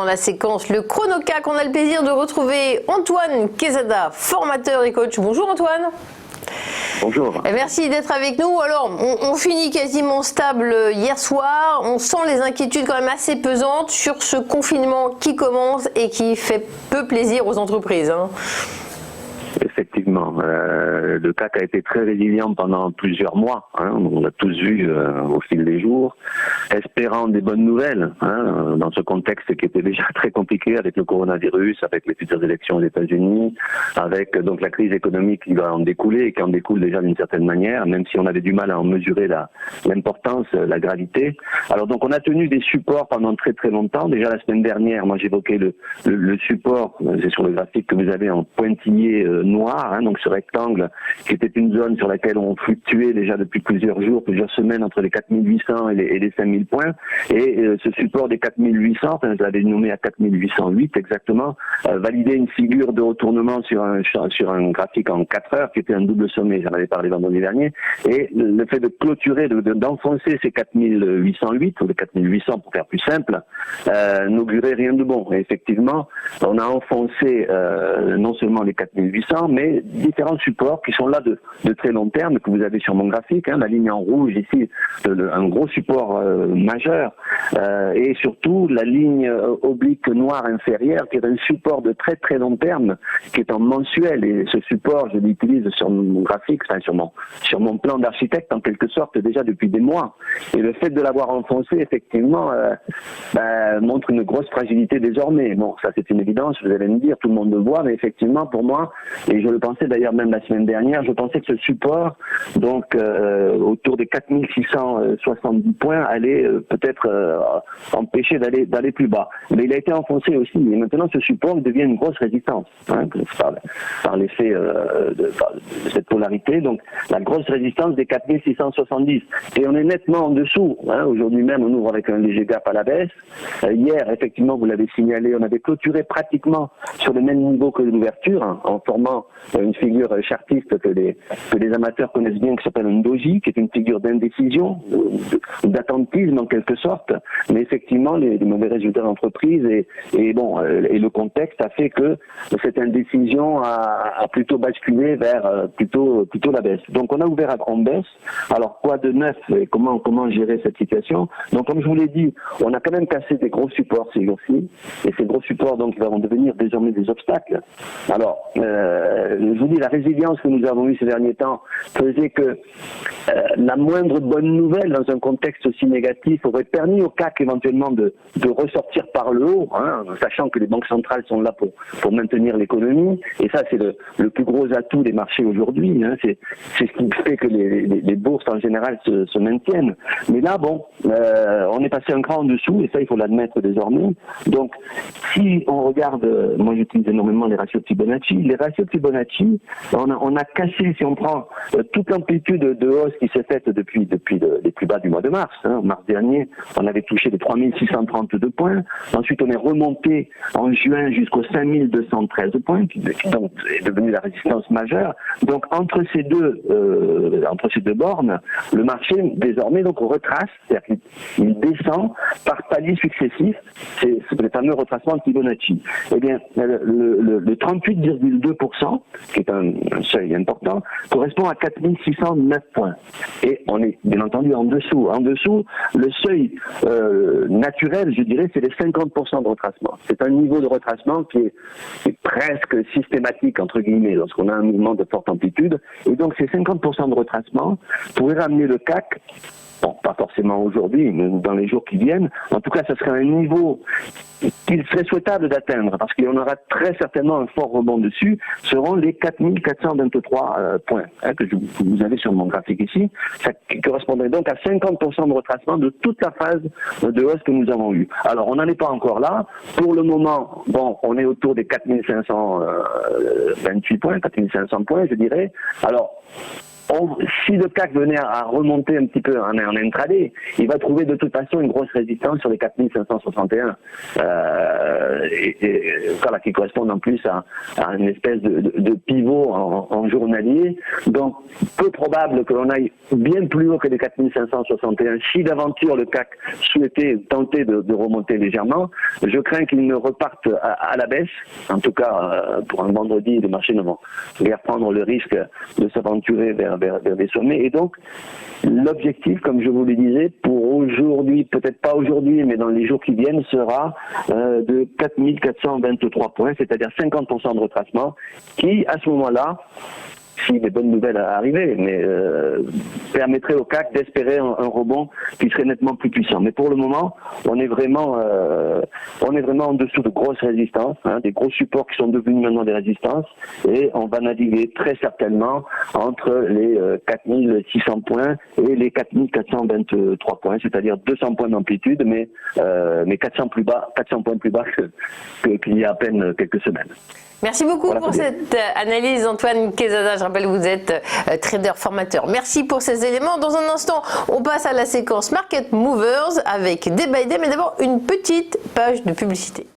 la séquence Le Chronocac. On a le plaisir de retrouver Antoine Quezada, formateur et coach. Bonjour Antoine. Bonjour. Et merci d'être avec nous. Alors, on finit quasiment stable hier soir. On sent les inquiétudes quand même assez pesantes sur ce confinement qui commence et qui fait peu plaisir aux entreprises. Effectivement, le CAC a été très résilient pendant plusieurs mois. On l'a tous vu au fil des jours, espérant des bonnes nouvelles dans ce contexte qui était déjà très compliqué avec le coronavirus, avec les futures élections aux États-Unis, avec donc la crise économique qui va en découler et qui en découle déjà d'une certaine manière, même si on avait du mal à en mesurer l'importance, la gravité. Alors donc on a tenu des supports pendant très très longtemps. Déjà la semaine dernière, moi j'évoquais le support, c'est sur le graphique que vous avez en pointillé noir, donc ce rectangle qui était une zone sur laquelle on fluctuait déjà depuis plusieurs jours, plusieurs semaines entre les 4800 et les 5000 points. Et ce support des 4800, je l'avais nommé à 4808 exactement, validait une figure de retournement sur un graphique en 4 heures qui était un double sommet, j'en avais parlé vendredi dernier. Et le fait de clôturer, d'enfoncer ces 4808 ou les 4800 pour faire plus simple, n'augurait rien de bon. Et effectivement, on a enfoncé non seulement les 4800, mais différents supports qui sont là de très long terme, que vous avez sur mon graphique, la ligne en rouge ici, un gros support majeur, et surtout la ligne oblique noire inférieure qui est un support de très très long terme, qui est en mensuel, et ce support je l'utilise sur mon graphique, enfin sur mon plan d'architecte en quelque sorte déjà depuis des mois, et le fait de l'avoir enfoncé effectivement montre une grosse fragilité désormais. Bon, ça c'est une évidence, vous allez me dire, tout le monde le voit, mais effectivement pour moi, et je le pensais d'ailleurs même la semaine dernière, je pensais que ce support, donc autour des 4670 points, allait peut-être empêcher d'aller plus bas. Mais il a été enfoncé aussi, et maintenant ce support devient une grosse résistance, par l'effet de cette polarité, donc la grosse résistance des 4670. Et on est nettement en dessous. Aujourd'hui même, on ouvre avec un léger gap à la baisse. Hier, effectivement, vous l'avez signalé, on avait clôturé pratiquement sur le même niveau que l'ouverture, en formant une figure chartiste que les amateurs connaissent bien, qui s'appelle un doji, qui est une figure d'indécision, d'attentisme en quelque sorte, mais effectivement les mauvais résultats d'entreprise et le contexte a fait que cette indécision a plutôt basculé vers plutôt la baisse. Donc on a ouvert en baisse. Alors quoi de neuf et comment gérer cette situation? Donc comme je vous l'ai dit, on a quand même cassé des gros supports ces jours-ci, et ces gros supports donc vont devenir désormais des obstacles. Alors je vous dis, la résilience que nous avons eue ces derniers temps faisait que la moindre bonne nouvelle dans un contexte aussi négatif aurait permis au CAC éventuellement de ressortir par le haut, sachant que les banques centrales sont là pour maintenir l'économie, et ça c'est le plus gros atout des marchés aujourd'hui, c'est ce qui fait que les bourses en général se maintiennent. Mais là on est passé un cran en dessous, et ça il faut l'admettre désormais. Donc si on regarde, moi j'utilise énormément les ratios de Fibonacci. Les ratios de Fibonacci, on a cassé, si on prend toute l'amplitude de hausse qui s'est faite depuis les plus bas du mois de mars. Mars dernier, on avait touché les 3632 points. Ensuite, on est remonté en juin jusqu'aux 5213 points, qui donc est devenu la résistance majeure. Donc, entre ces deux bornes, le marché, désormais, donc, retrace, c'est-à-dire qu'il descend par paliers successifs. C'est le fameux retracement de Fibonacci. Eh bien, le 38,2%, qui est un seuil important, correspond à 4609 points. Et on est bien entendu en dessous. En dessous, le seuil naturel, je dirais, c'est les 50% de retracement. C'est un niveau de retracement qui est presque systématique, entre guillemets, lorsqu'on a un mouvement de forte amplitude. Et donc ces 50% de retracement pourraient ramener le CAC, bon, pas forcément aujourd'hui, mais dans les jours qui viennent. En tout cas, ce serait un niveau qu'il serait souhaitable d'atteindre, parce qu'il y en aura très certainement un fort rebond dessus, seront les 4423 points que vous avez sur mon graphique ici. Ça correspondrait donc à 50% de retracement de toute la phase de hausse que nous avons eue. Alors, on n'en est pas encore là. Pour le moment, on est autour des 4528 points, 4500 points, je dirais. Alors, si le CAC venait à remonter un petit peu en intraday, il va trouver de toute façon une grosse résistance sur les 4561, voilà, qui correspondent en plus à une espèce de pivot en journalier. Donc, peu probable que l'on aille bien plus haut que les 4561 si d'aventure le CAC souhaitait tenter de remonter légèrement. Je crains qu'il ne reparte à la baisse. En tout cas, pour un vendredi, les marchés ne vont guère prendre le risque de s'aventurer vers des sommets. Et donc, l'objectif, comme je vous le disais, pour aujourd'hui, peut-être pas aujourd'hui, mais dans les jours qui viennent, sera de 4423 points, c'est-à-dire 50% de retracement, qui, à ce moment-là, si les bonnes nouvelles arrivaient, mais permettrait au CAC d'espérer un rebond qui serait nettement plus puissant. Mais pour le moment, on est vraiment en dessous de grosses résistances, des gros supports qui sont devenus maintenant des résistances, et on va naviguer très certainement entre les 4600 points et les 4423 points, c'est-à-dire 200 points d'amplitude, mais 400 points plus bas qu'il y a à peine quelques semaines. Merci beaucoup pour cette analyse, Antoine Quezada. Je rappelle que vous êtes trader formateur. Merci pour ces éléments. Dans un instant, on passe à la séquence Market Movers avec Day by Day, mais d'abord une petite page de publicité.